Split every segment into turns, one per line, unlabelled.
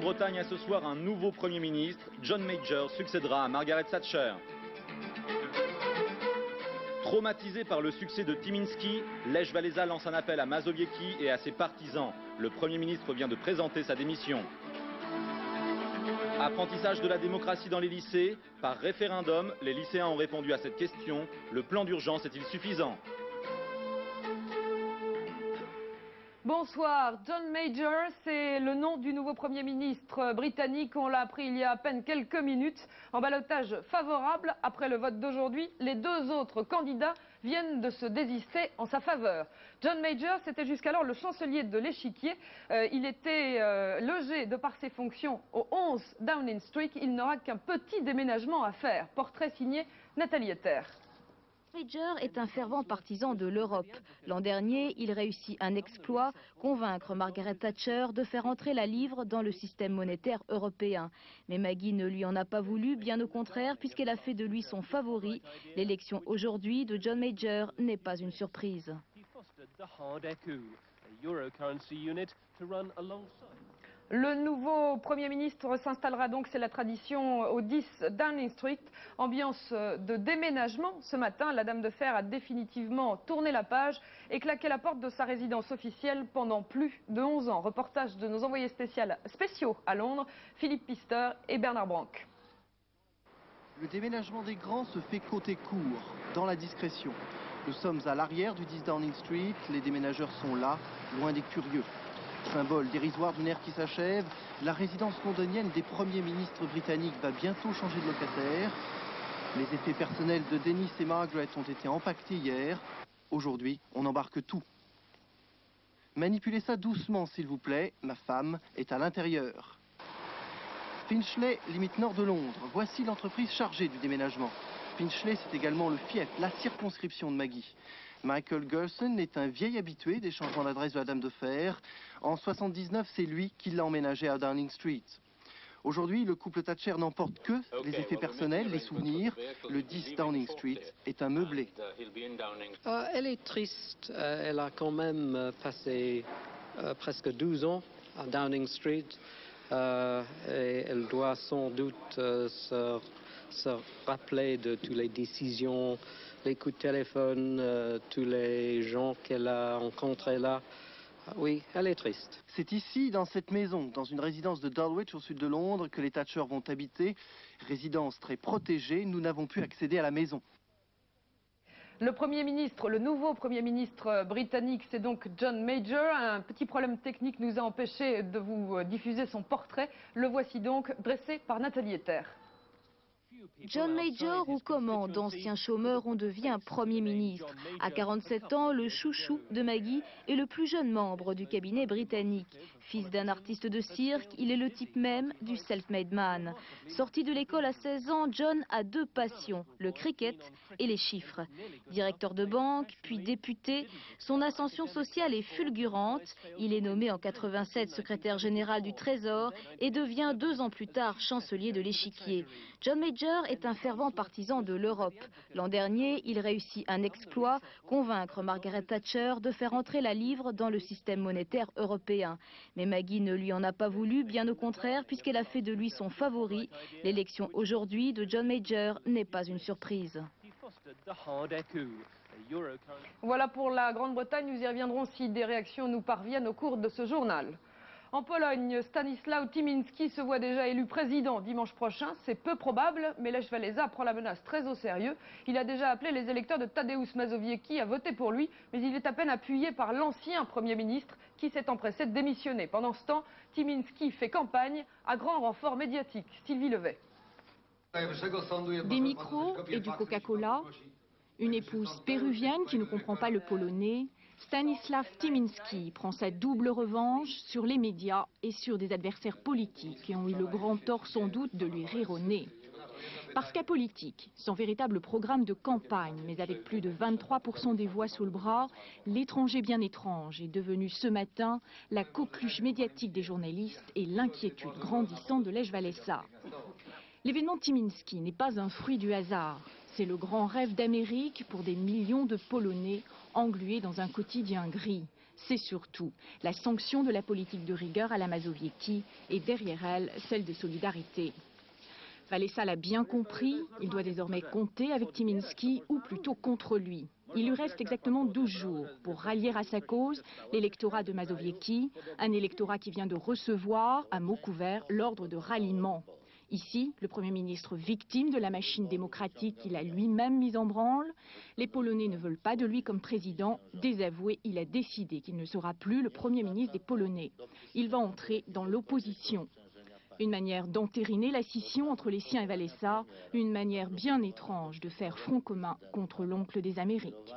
Grande-Bretagne a ce soir un nouveau Premier ministre. John Major succédera à Margaret Thatcher. Traumatisé par le succès de Tyminski, Lech Walesa lance un appel à Mazowiecki et à ses partisans. Le Premier ministre vient de présenter sa démission. Apprentissage de la démocratie dans les lycées. Par référendum, les lycéens ont répondu à cette question. Le plan d'urgence est-il suffisant ?
Bonsoir, John Major, c'est le nom du nouveau Premier ministre britannique. On l'a appris il y a à peine quelques minutes. En ballotage favorable, après le vote d'aujourd'hui, les deux autres candidats viennent de se désister en sa faveur. John Major, c'était jusqu'alors le chancelier de l'Échiquier. Il était logé de par ses fonctions au 11 Downing Street. Il n'aura qu'un petit déménagement à faire. Portrait signé Nathalie Ether.
Major est un fervent partisan de l'Europe. L'an dernier, il réussit un exploit, convaincre Margaret Thatcher de faire entrer la livre dans le système monétaire européen. Mais Maggie ne lui en a pas voulu, bien au contraire, puisqu'elle a fait de lui son favori. L'élection aujourd'hui de John Major n'est pas une surprise.
Le nouveau Premier ministre s'installera donc, c'est la tradition, au 10 Downing Street. Ambiance de déménagement ce matin. La Dame de Fer a définitivement tourné la page et claqué la porte de sa résidence officielle pendant plus de 11 ans. Reportage de nos envoyés spéciaux à Londres, Philippe Pister et Bernard Branck.
Le déménagement des grands se fait côté court, dans la discrétion. Nous sommes à l'arrière du 10 Downing Street. Les déménageurs sont là, loin des curieux. Symbole dérisoire d'une ère qui s'achève, la résidence londonienne des premiers ministres britanniques va bientôt changer de locataire. Les effets personnels de Denis et Margaret ont été empaquetés hier. Aujourd'hui, on embarque tout. Manipulez ça doucement, s'il vous plaît. Ma femme est à l'intérieur. Finchley, limite nord de Londres. Voici l'entreprise chargée du déménagement. Finchley, c'est également le fief, la circonscription de Maggie. Michael Gerson est un vieil habitué des changements d'adresse de la Dame de Fer. En 79, c'est lui qui l'a emménagé à Downing Street. Aujourd'hui, le couple Thatcher n'emporte que les effets personnels, les souvenirs. Le 10 Downing Street est un meublé.
Elle est triste. Elle a quand même passé presque 12 ans à Downing Street. Et elle doit sans doute se rappeler de toutes les décisions, les coups de téléphone, tous les gens qu'elle a rencontrés là. Oui, elle est triste.
C'est ici, dans cette maison, dans une résidence de Dulwich au sud de Londres, que les Thatcher vont habiter. Résidence très protégée, nous n'avons pu accéder à la maison.
Le nouveau Premier ministre britannique, c'est donc John Major. Un petit problème technique nous a empêché de vous diffuser son portrait. Le voici donc dressé par Nathalie Ether.
John Major ou comment d'anciens chômeurs on devient Premier ministre. À 47 ans, le chouchou de Maggie est le plus jeune membre du cabinet britannique. Fils d'un artiste de cirque, il est le type même du self-made man. Sorti de l'école à 16 ans, John a deux passions, le cricket et les chiffres. Directeur de banque, puis député, son ascension sociale est fulgurante. Il est nommé en 87 secrétaire général du Trésor et devient 2 ans plus tard chancelier de l'Échiquier. John Major est un fervent partisan de l'Europe. L'an dernier, il réussit un exploit, convaincre Margaret Thatcher de faire entrer la livre dans le système monétaire européen. Mais Maggie ne lui en a pas voulu, bien au contraire, puisqu'elle a fait de lui son favori. L'élection aujourd'hui de John Major n'est pas une surprise.
Voilà pour la Grande-Bretagne, nous y reviendrons si des réactions nous parviennent au cours de ce journal. En Pologne, Stanisław Tyminski se voit déjà élu président dimanche prochain. C'est peu probable, mais Lech Walesa prend la menace très au sérieux. Il a déjà appelé les électeurs de Tadeusz Mazowiecki à voter pour lui, mais il est à peine appuyé par l'ancien Premier ministre qui s'est empressé de démissionner. Pendant ce temps, Tyminski fait campagne à grand renfort médiatique. Sylvie Levet.
Des micros et du Coca-Cola, une épouse péruvienne qui ne comprend pas le polonais. Stanisław Tyminski prend sa double revanche sur les médias et sur des adversaires politiques qui ont eu le grand tort sans doute de lui rire au nez. Parce qu'à politique, sans véritable programme de campagne, mais avec plus de 23% des voix sous le bras, l'étranger bien étrange est devenu ce matin la coqueluche médiatique des journalistes et l'inquiétude grandissante de Lech Walesa. L'événement Tyminski n'est pas un fruit du hasard. C'est le grand rêve d'Amérique pour des millions de Polonais englués dans un quotidien gris. c'est surtout la sanction de la politique de rigueur à la Mazowiecki et derrière elle, celle de solidarité. Walesa l'a bien compris, il doit désormais compter avec Tyminski ou plutôt contre lui. Il lui reste exactement 12 jours pour rallier à sa cause l'électorat de Mazowiecki, un électorat qui vient de recevoir, à mots couverts, l'ordre de ralliement. Ici, le Premier ministre victime de la machine démocratique qu'il a lui-même mise en branle. Les Polonais ne veulent pas de lui comme président. Désavoué, il a décidé qu'il ne sera plus le Premier ministre des Polonais. Il va entrer dans l'opposition. Une manière d'entériner la scission entre les siens et Walesa, une manière bien étrange de faire front commun contre l'oncle des Amériques.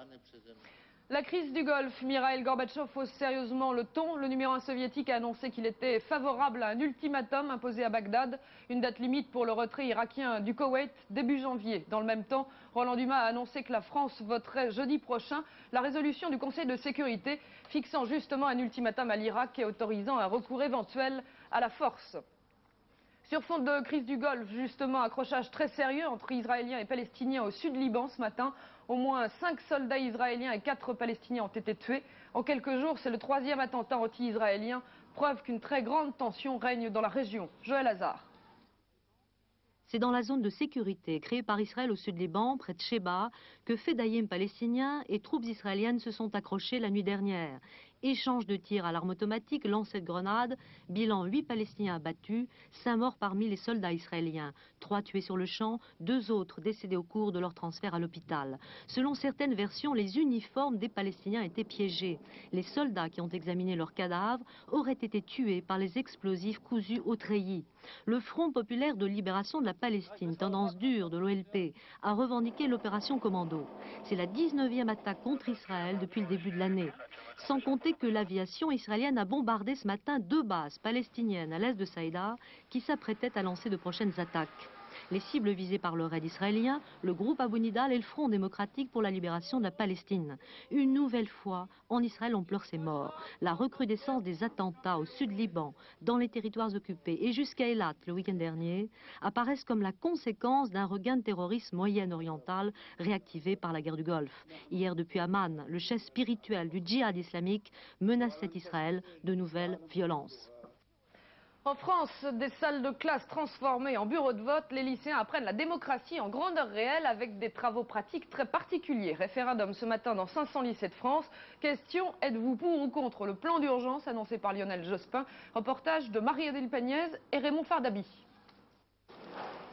La crise du Golfe, Mikhaïl Gorbatchev hausse sérieusement le ton. Le numéro 1 soviétique a annoncé qu'il était favorable à un ultimatum imposé à Bagdad, une date limite pour le retrait irakien du Koweït, début janvier. Dans le même temps, Roland Dumas a annoncé que la France voterait jeudi prochain la résolution du Conseil de sécurité fixant justement un ultimatum à l'Irak et autorisant un recours éventuel à la force. Sur fond de crise du Golfe, justement, accrochage très sérieux entre Israéliens et Palestiniens au sud Liban ce matin. Au moins 5 soldats israéliens et 4 Palestiniens ont été tués. En quelques jours, c'est le 3e attentat anti-israélien, preuve qu'une très grande tension règne dans la région. Joël Hazard.
C'est dans la zone de sécurité créée par Israël au sud Liban, près de Sheba, que Fedaïm palestiniens et troupes israéliennes se sont accrochés la nuit dernière. Échange de tirs à l'arme automatique, lancers de grenades, bilan 8 Palestiniens abattus, 5 morts parmi les soldats israéliens, 3 tués sur le champ, 2 autres décédés au cours de leur transfert à l'hôpital. Selon certaines versions, les uniformes des Palestiniens étaient piégés. Les soldats qui ont examiné leurs cadavres auraient été tués par les explosifs cousus au treillis. Le Front populaire de libération de la Palestine, tendance dure de l'OLP, a revendiqué l'opération Commando. C'est la 19e attaque contre Israël depuis le début de l'année. Sans compter que l'aviation israélienne a bombardé ce matin 2 bases palestiniennes à l'est de Saïda qui s'apprêtaient à lancer de prochaines attaques. Les cibles visées par le raid israélien, le groupe Abu Nidal et le Front démocratique pour la libération de la Palestine. Une nouvelle fois, en Israël, on pleure ses morts. La recrudescence des attentats au sud Liban, dans les territoires occupés et jusqu'à Eilat le week-end dernier, apparaissent comme la conséquence d'un regain de terrorisme moyen-oriental réactivé par la guerre du Golfe. Hier, depuis Amman, le chef spirituel du djihad islamique menaçait Israël de nouvelles violences.
En France, des salles de classe transformées en bureaux de vote, les lycéens apprennent la démocratie en grandeur réelle avec des travaux pratiques très particuliers. Référendum ce matin dans 500 lycées de France. Question, êtes-vous pour ou contre le plan d'urgence annoncé par Lionel Jospin? Reportage de Marie-Adèle Pagnaise et Raymond Fardabi.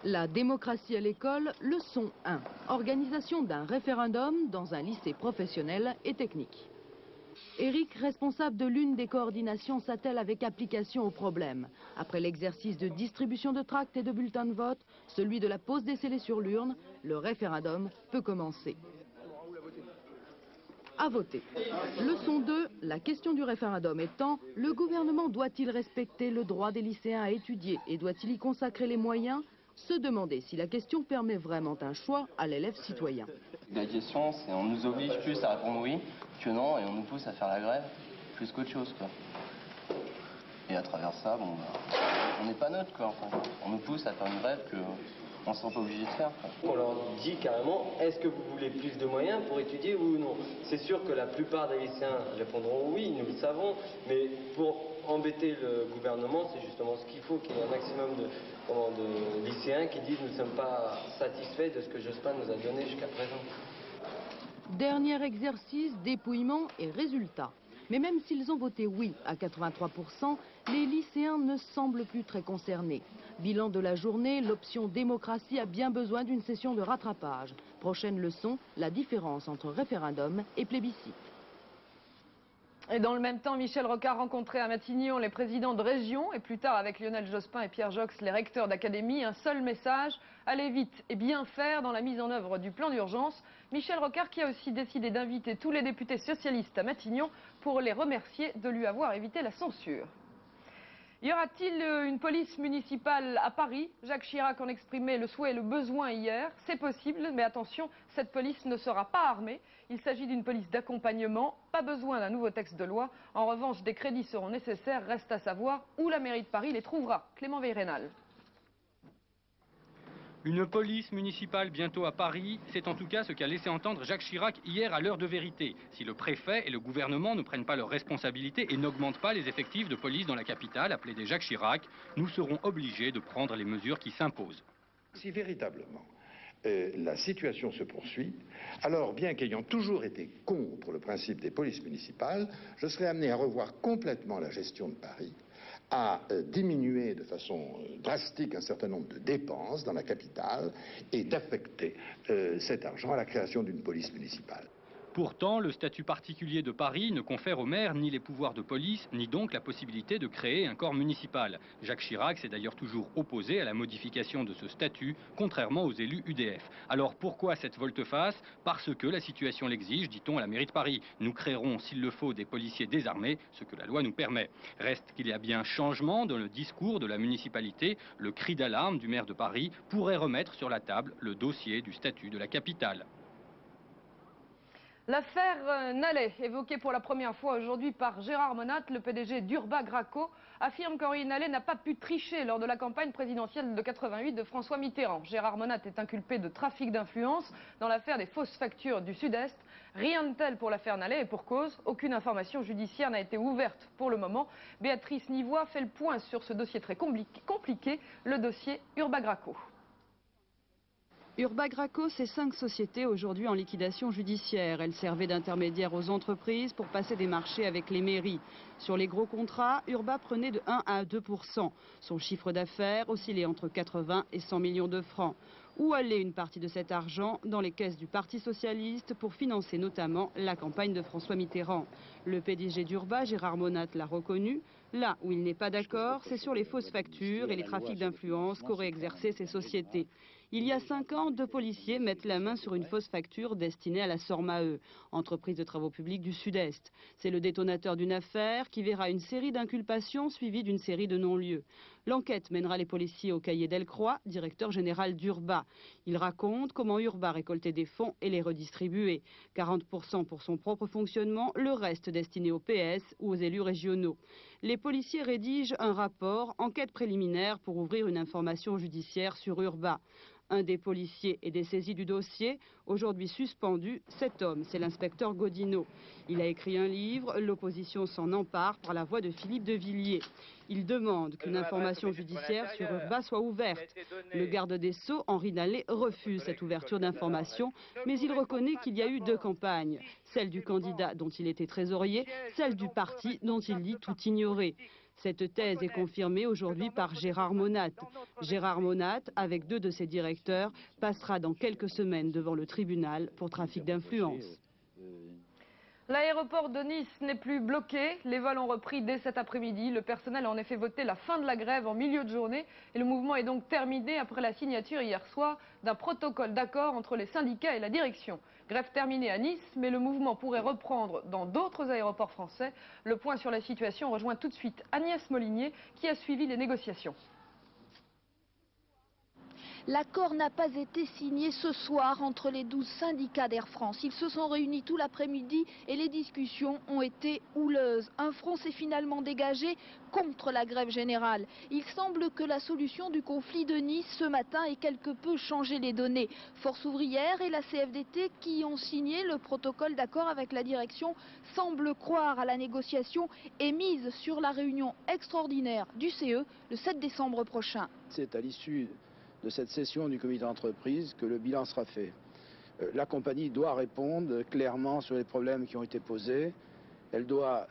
La démocratie à l'école, leçon 1. Organisation d'un référendum dans un lycée professionnel et technique. Éric, responsable de l'une des coordinations, s'attelle avec application au problème. Après l'exercice de distribution de tracts et de bulletins de vote, celui de la pose des scellés sur l'urne, le référendum peut commencer. À voter. Leçon 2, la question du référendum étant, le gouvernement doit-il respecter le droit des lycéens à étudier et doit-il y consacrer les moyens? Se demander si la question permet vraiment un choix à l'élève citoyen.
La question, c'est on nous oblige plus à répondre oui que non et on nous pousse à faire la grève plus qu'autre chose, quoi. Et à travers ça, bon, on n'est pas neutre, quoi. Enfin, on nous pousse à faire une grève qu'on ne se sent pas obligé de faire, quoi.
On leur dit carrément, est-ce que vous voulez plus de moyens pour étudier, oui ou non? C'est sûr que la plupart des lycéens répondront oui, nous le savons, mais pour embêter le gouvernement, c'est justement ce qu'il faut, qu'il y ait un maximum de lycéens qui disent nous ne sommes pas satisfaits de ce que Jospin nous a donné jusqu'à présent.
Dernier exercice, dépouillement et résultat. Mais même s'ils ont voté oui à 83%, les lycéens ne semblent plus très concernés. Bilan de la journée, l'option démocratie a bien besoin d'une session de rattrapage. Prochaine leçon, la différence entre référendum et plébiscite.
Et dans le même temps, Michel Rocard rencontrait à Matignon les présidents de région et plus tard avec Lionel Jospin et Pierre Jox, les recteurs d'académie. Un seul message, aller vite et bien faire dans la mise en œuvre du plan d'urgence. Michel Rocard qui a aussi décidé d'inviter tous les députés socialistes à Matignon pour les remercier de lui avoir évité la censure. Y aura-t-il une police municipale à Paris? Jacques Chirac en exprimait le souhait et le besoin hier. C'est possible, mais attention, cette police ne sera pas armée. Il s'agit d'une police d'accompagnement, pas besoin d'un nouveau texte de loi. En revanche, des crédits seront nécessaires, reste à savoir où la mairie de Paris les trouvera. Clément Veyrénal.
Une police municipale bientôt à Paris, c'est en tout cas ce qu'a laissé entendre Jacques Chirac hier à l'heure de vérité. Si le préfet et le gouvernement ne prennent pas leurs responsabilités et n'augmentent pas les effectifs de police dans la capitale, appelée des Jacques Chirac, nous serons obligés de prendre les mesures qui s'imposent.
Si véritablement la situation se poursuit, alors bien qu'ayant toujours été contre le principe des polices municipales, je serai amené à revoir complètement la gestion de Paris, à diminuer de façon drastique un certain nombre de dépenses dans la capitale et d'affecter cet argent à la création d'une police municipale.
Pourtant, le statut particulier de Paris ne confère au maire ni les pouvoirs de police, ni donc la possibilité de créer un corps municipal. Jacques Chirac s'est d'ailleurs toujours opposé à la modification de ce statut, contrairement aux élus UDF. Alors pourquoi cette volte-face? Parce que la situation l'exige, dit-on à la mairie de Paris. Nous créerons, s'il le faut, des policiers désarmés, ce que la loi nous permet. Reste qu'il y a bien changement dans le discours de la municipalité. Le cri d'alarme du maire de Paris pourrait remettre sur la table le dossier du statut de la capitale.
L'affaire Nallet, évoquée pour la première fois aujourd'hui par Gérard Monat, le PDG d'Urba-Graco, affirme qu'Henri Nallet n'a pas pu tricher lors de la campagne présidentielle de 88 de François Mitterrand. Gérard Monat est inculpé de trafic d'influence dans l'affaire des fausses factures du Sud-Est. Rien de tel pour l'affaire Nallet et pour cause, aucune information judiciaire n'a été ouverte pour le moment. Béatrice Nivois fait le point sur ce dossier très compliqué, le dossier Urba-Graco.
Urba-Graco, c'est 5 sociétés aujourd'hui en liquidation judiciaire. Elles servaient d'intermédiaires aux entreprises pour passer des marchés avec les mairies. Sur les gros contrats, Urba prenait de 1 à 2%. Son chiffre d'affaires oscillait entre 80 et 100 millions de francs. Où allait une partie de cet argent? Dans les caisses du Parti Socialiste pour financer notamment la campagne de François Mitterrand. Le PDG d'Urba, Gérard Monat, l'a reconnu. Là où il n'est pas d'accord, c'est sur les fausses factures et les trafics d'influence qu'auraient exercé ces sociétés. Il y a 5 ans, 2 policiers mettent la main sur une fausse facture destinée à la Sormae, entreprise de travaux publics du Sud-Est. C'est le détonateur d'une affaire qui verra une série d'inculpations suivie d'une série de non-lieux. L'enquête mènera les policiers au cahier Delcroix, directeur général d'Urba. Il raconte comment Urba récoltait des fonds et les redistribuait. 40% pour son propre fonctionnement, le reste destiné au PS ou aux élus régionaux. Les policiers rédigent un rapport, enquête préliminaire pour ouvrir une information judiciaire sur Urba. Un des policiers est dessaisi du dossier, aujourd'hui suspendu. Cet homme, c'est l'inspecteur Godino. Il a écrit un livre, l'opposition s'en empare par la voix de Philippe de Villiers. Il demande qu'une information judiciaire sur Urba soit ouverte. Le garde des Sceaux, Henri Nallet, refuse cette ouverture d'information, mais il reconnaît qu'il y a eu 2 campagnes. Celle du candidat dont il était trésorier, celle du parti dont il dit tout ignorer. Cette thèse est confirmée aujourd'hui par Gérard Monat. Gérard Monat, avec 2 de ses directeurs, passera dans quelques semaines devant le tribunal pour trafic d'influence.
L'aéroport de Nice n'est plus bloqué. Les vols ont repris dès cet après-midi. Le personnel a en effet voté la fin de la grève en milieu de journée. Et le mouvement est donc terminé après la signature hier soir d'un protocole d'accord entre les syndicats et la direction. Grève terminée à Nice, mais le mouvement pourrait reprendre dans d'autres aéroports français. Le point sur la situation rejoint tout de suite Agnès Molinier qui a suivi les négociations.
L'accord n'a pas été signé ce soir entre les 12 syndicats d'Air France. Ils se sont réunis tout l'après-midi et les discussions ont été houleuses. Un front s'est finalement dégagé contre la grève générale. Il semble que la solution du conflit de Nice ce matin ait quelque peu changé les données. Force ouvrière et la CFDT qui ont signé le protocole d'accord avec la direction semblent croire à la négociation et misent sur la réunion extraordinaire du CE le 7 décembre prochain.
C'est à l'issue de cette session du comité d'entreprise que le bilan sera fait. La compagnie doit répondre clairement sur les problèmes qui ont été posés. Elle doit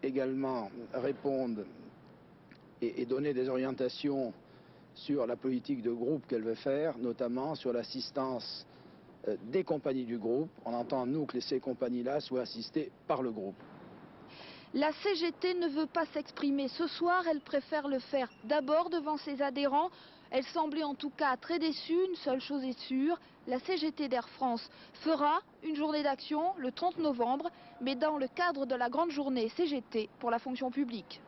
également répondre et donner des orientations sur la politique de groupe qu'elle veut faire, notamment sur l'assistance des compagnies du groupe. On entend, nous, que ces compagnies-là soient assistées par le groupe.
La CGT ne veut pas s'exprimer ce soir, elle préfère le faire d'abord devant ses adhérents. Elle semblait en tout cas très déçue. Une seule chose est sûre, la CGT d'Air France fera une journée d'action le 30 novembre, mais dans le cadre de la grande journée CGT pour la fonction publique.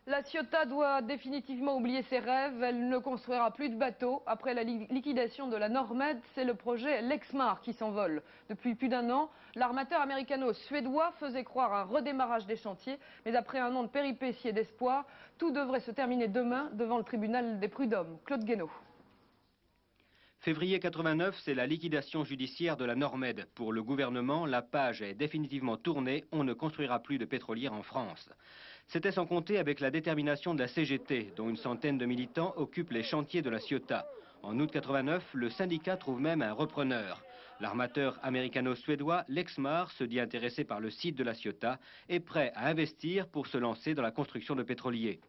La Ciotat doit définitivement oublier ses rêves. Elle ne construira plus de bateaux. Après la liquidation de la Normed, c'est le projet Lexmar qui s'envole. Depuis plus d'1 an, l'armateur américano-suédois faisait croire un redémarrage des chantiers. Mais après un an de péripéties et d'espoir, tout devrait se terminer demain devant le tribunal des prud'hommes. Claude Guénaud.
Février 89, c'est la liquidation judiciaire de la Normed. Pour le gouvernement, la page est définitivement tournée, on ne construira plus de pétrolières en France. C'était sans compter avec la détermination de la CGT, dont une centaine de militants occupent les chantiers de la Ciotat. En août 89, le syndicat trouve même un repreneur. L'armateur américano-suédois Lexmar se dit intéressé par le site de la Ciotat et prêt à investir pour se lancer dans la construction de pétroliers.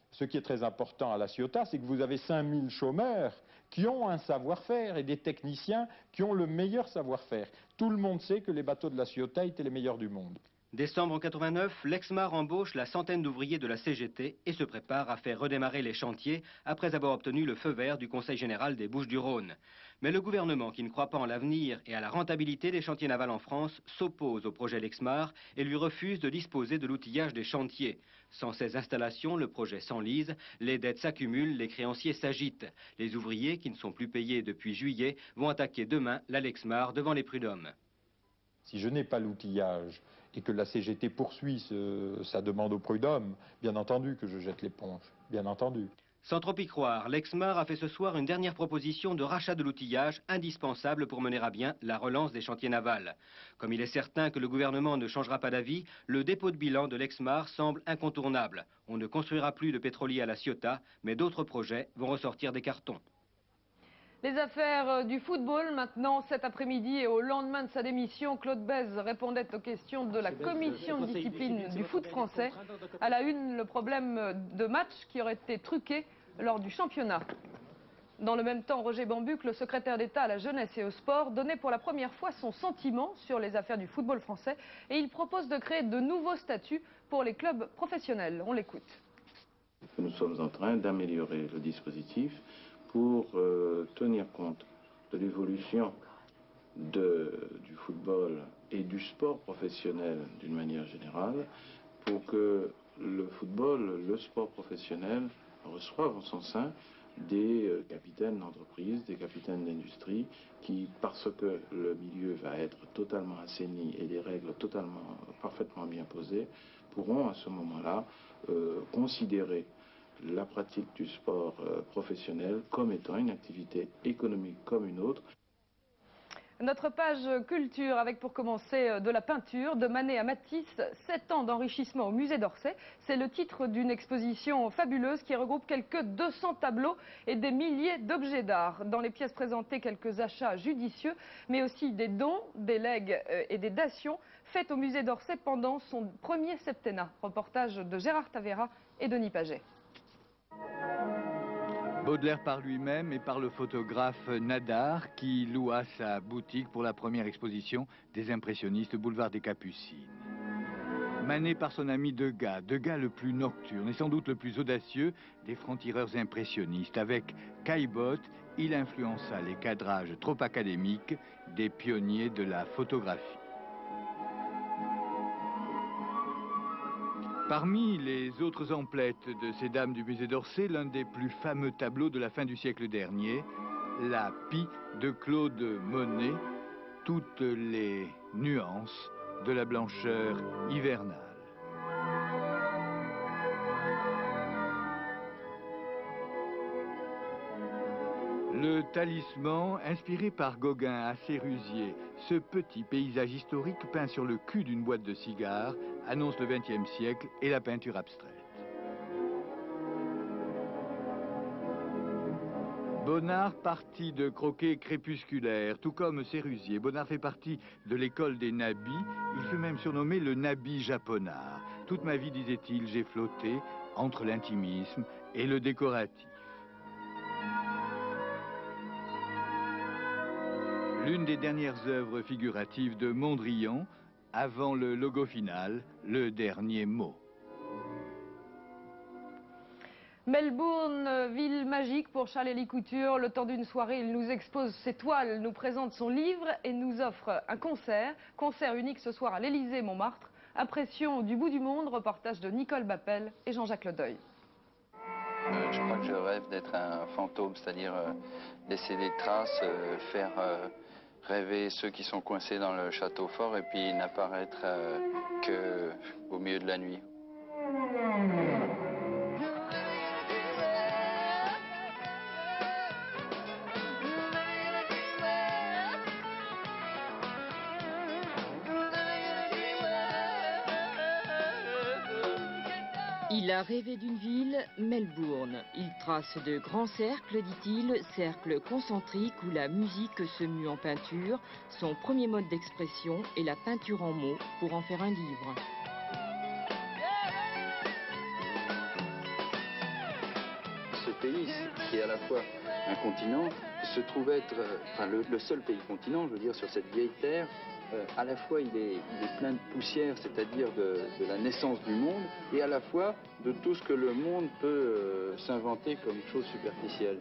Ce qui est très important à la Ciotat, c'est que vous avez 5000 chômeurs qui ont un savoir-faire et des techniciens qui ont le meilleur savoir-faire. Tout le monde sait que les bateaux de la Ciotat étaient les meilleurs du monde.
Décembre 89, Lexmar embauche la centaine d'ouvriers de la CGT et se prépare à faire redémarrer les chantiers après avoir obtenu le feu vert du Conseil général des Bouches-du-Rhône. Mais le gouvernement, qui ne croit pas en l'avenir et à la rentabilité des chantiers navals en France, s'oppose au projet Lexmar et lui refuse de disposer de l'outillage des chantiers. Sans ces installations, le projet s'enlise, les dettes s'accumulent, les créanciers s'agitent. Les ouvriers, qui ne sont plus payés depuis juillet, vont attaquer demain la Lexmar devant les prud'hommes.
Si je n'ai pas l'outillage et que la CGT poursuit sa demande au prud'homme, bien entendu que je jette l'éponge, bien entendu.
Sans trop y croire, Lexmar a fait ce soir une dernière proposition de rachat de l'outillage indispensable pour mener à bien la relance des chantiers navals. Comme il est certain que le gouvernement ne changera pas d'avis, le dépôt de bilan de Lexmar semble incontournable. On ne construira plus de pétrolier à la Ciotat, mais d'autres projets vont ressortir des cartons.
Les affaires du football, maintenant, cet après-midi et au lendemain de sa démission, Claude Bèze répondait aux questions de la commission de discipline du foot français. À la une, le problème de match qui aurait été truqué lors du championnat. Dans le même temps, Roger Bambuc, le secrétaire d'État à la jeunesse et au sport, donnait pour la première fois son sentiment sur les affaires du football français et il propose de créer de nouveaux statuts pour les clubs professionnels. On l'écoute.
Nous sommes en train d'améliorer le dispositif pour tenir compte de l'évolution du football et du sport professionnel d'une manière générale, pour que le football, le sport professionnel, reçoivent en son sein des capitaines d'entreprise, des capitaines d'industrie, qui, parce que le milieu va être totalement assaini et les règles parfaitement bien posées, pourront à ce moment-là considérer la pratique du sport professionnel comme étant une activité économique comme une autre.
Notre page culture avec pour commencer de la peinture, de Manet à Matisse, 7 ans d'enrichissement au musée d'Orsay. C'est le titre d'une exposition fabuleuse qui regroupe quelques 200 tableaux et des milliers d'objets d'art. Dans les pièces présentées, quelques achats judicieux, mais aussi des dons, des legs et des dations faites au musée d'Orsay pendant son premier septennat. Reportage de Gérard Tavera et Denis Paget.
Baudelaire par lui-même et par le photographe Nadar qui loua sa boutique pour la première exposition des impressionnistes boulevard des Capucines. Manet par son ami Degas le plus nocturne et sans doute le plus audacieux des francs-tireurs impressionnistes. Avec Caillebotte, il influença les cadrages trop académiques des pionniers de la photographie. Parmi les autres emplettes de ces dames du musée d'Orsay, l'un des plus fameux tableaux de la fin du siècle dernier, la Pie de Claude Monet, toutes les nuances de la blancheur hivernale. Le talisman, inspiré par Gauguin à Sérusier, ce petit paysage historique peint sur le cul d'une boîte de cigares, annonce le XXe siècle et la peinture abstraite. Bonnard partit de croquets crépusculaires, tout comme Sérusier. Bonnard fait partie de l'école des nabis. Il fut même surnommé le nabi japonard. Toute ma vie, disait-il, j'ai flotté entre l'intimisme et le décoratif. L'une des dernières œuvres figuratives de Mondrian, avant le logo final, le dernier mot.
Melbourne, ville magique pour Charles-Élie Couture. Le temps d'une soirée, il nous expose ses toiles, nous présente son livre et nous offre un concert. Concert unique ce soir à l'Élysée-Montmartre. Impression du bout du monde, reportage de Nicole Bappel et Jean-Jacques Ledeuil.
Je crois que je rêve d'être un fantôme, c'est-à-dire laisser des traces, faire rêver ceux qui sont coincés dans le château fort et puis n'apparaître qu'au milieu de la nuit.
Il a rêvé d'une ville, Melbourne. Il trace de grands cercles, dit-il, cercles concentriques où la musique se mue en peinture. Son premier mode d'expression est la peinture en mots pour en faire un livre.
Ce pays, qui est à la fois un continent, se trouve être le seul pays continent, je veux dire, sur cette vieille terre. À la fois il est plein de poussière, c'est-à-dire de la naissance du monde, et à la fois de tout ce que le monde peut s'inventer comme chose superficielle.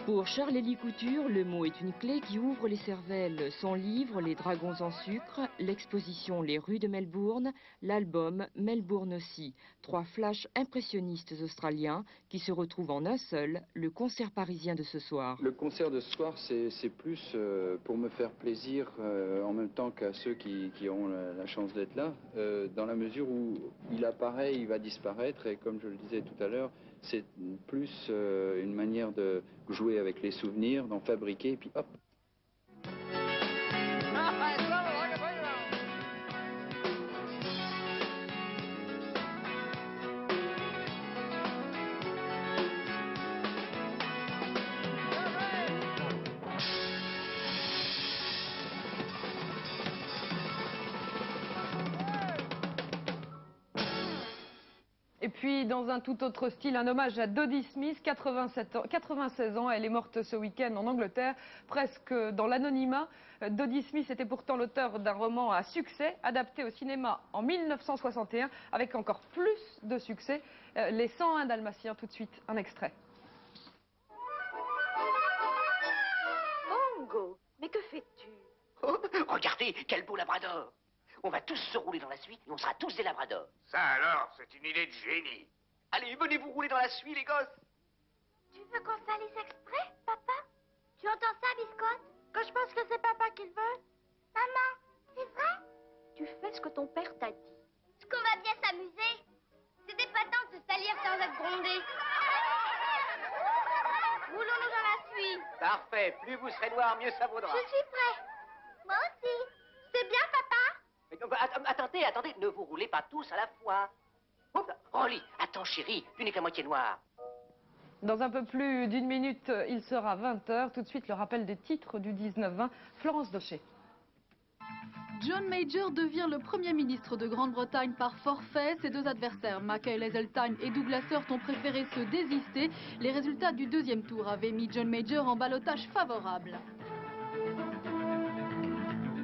Pour Charles-Élie Couture, le mot est une clé qui ouvre les cervelles. Son livre, Les Dragons en sucre, l'exposition Les rues de Melbourne, l'album Melbourne aussi. 3 flashs impressionnistes australiens qui se retrouvent en un seul, le concert parisien de ce soir.
Le concert de ce soir, c'est plus pour me faire plaisir en même temps qu'à ceux qui auront la chance d'être là, dans la mesure où il apparaît, il va disparaître, et comme je le disais tout à l'heure, c'est plus une manière de jouer avec les souvenirs, d'en fabriquer, et puis hop.
Et puis, dans un tout autre style, un hommage à Dodie Smith, 96 ans. Elle est morte ce week-end en Angleterre, presque dans l'anonymat. Dodie Smith était pourtant l'auteur d'un roman à succès, adapté au cinéma en 1961, avec encore plus de succès. Les 101 Dalmatiens, tout de suite, un extrait.
Bongo, mais que fais-tu? Oh, regardez, quel beau labrador! On va tous se rouler dans la suite et on sera tous des labradors.
Ça alors, c'est une idée de génie.
Allez, venez vous rouler dans la suite, les gosses.
Tu veux qu'on salisse exprès, papa? Tu entends ça, Biscotte? Que je pense que c'est papa qui le veut. Maman, c'est vrai?
Tu fais ce que ton père t'a dit.
Est-ce qu'on va bien s'amuser? C'est épatant de se salir sans être grondé. Roulons-nous dans la suite.
Parfait, plus vous serez noir, mieux ça vaudra.
Je suis prêt. Moi aussi. C'est bien, papa?
Attendez, ne vous roulez pas tous à la fois. Rolly, attends chérie, tu n'es qu'à moitié noire.
Dans un peu plus d'une minute, il sera 20h. Tout de suite, le rappel des titres du 19-20. Florence Daucher.
John Major devient le Premier ministre de Grande-Bretagne par forfait. Ses 2 adversaires, Michael Heseltine et Douglas Hurt, ont préféré se désister. Les résultats du 2e tour avaient mis John Major en ballottage favorable.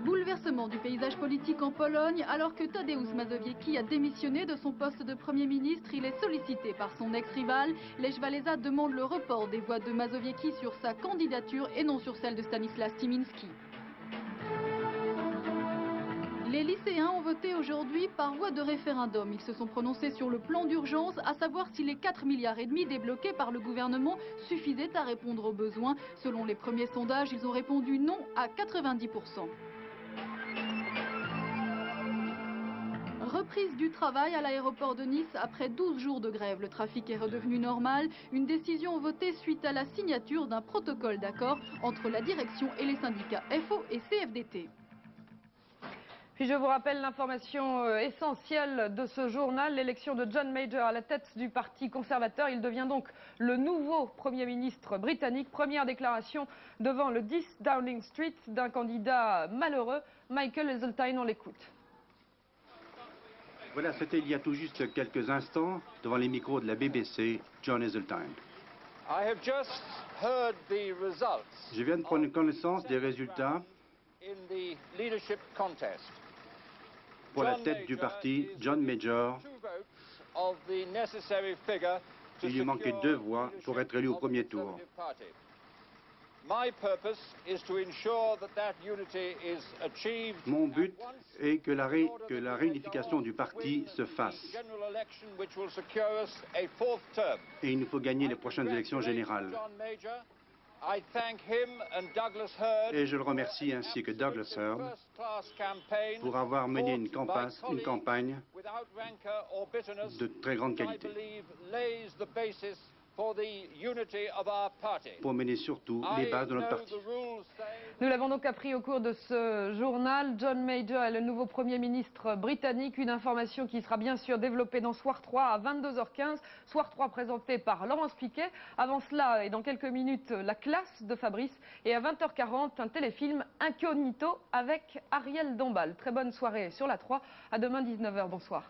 Bouleversement du paysage politique en Pologne. Alors que Tadeusz Mazowiecki a démissionné de son poste de Premier ministre, il est sollicité par son ex-rival. Lech Walesa demande le report des voix de Mazowiecki sur sa candidature et non sur celle de Stanislas Tymiński. Les lycéens ont voté aujourd'hui par voie de référendum. Ils se sont prononcés sur le plan d'urgence, à savoir si les 4,5 milliards débloqués par le gouvernement suffisaient à répondre aux besoins. Selon les premiers sondages, ils ont répondu non à 90%. Reprise du travail à l'aéroport de Nice après 12 jours de grève. Le trafic est redevenu normal. Une décision votée suite à la signature d'un protocole d'accord entre la direction et les syndicats FO et CFDT.
Puis je vous rappelle l'information essentielle de ce journal, l'élection de John Major à la tête du Parti conservateur. Il devient donc le nouveau Premier ministre britannique. Première déclaration devant le 10 Downing Street d'un candidat malheureux, Michael Heseltine. On l'écoute.
Voilà, c'était il y a tout juste quelques instants, devant les micros de la BBC, John Heseltine. Je viens de prendre connaissance des résultats pour la tête du parti, John Major. Il lui manquait 2 voix pour être élu au premier tour. Mon but est que la réunification du parti se fasse. Et il nous faut gagner les prochaines élections générales. Et je le remercie ainsi que Douglas Hurt pour avoir mené une campagne de très grande qualité. pour mener surtout les bases de notre parti.
Nous l'avons donc appris au cours de ce journal. John Major est le nouveau Premier ministre britannique. Une information qui sera bien sûr développée dans Soir 3 à 22h15. Soir 3 présenté par Laurence Piquet. Avant cela, et dans quelques minutes, la classe de Fabrice. Et à 20h40, un téléfilm Incognito avec Ariel Dombal. Très bonne soirée sur la 3. À demain 19h. Bonsoir.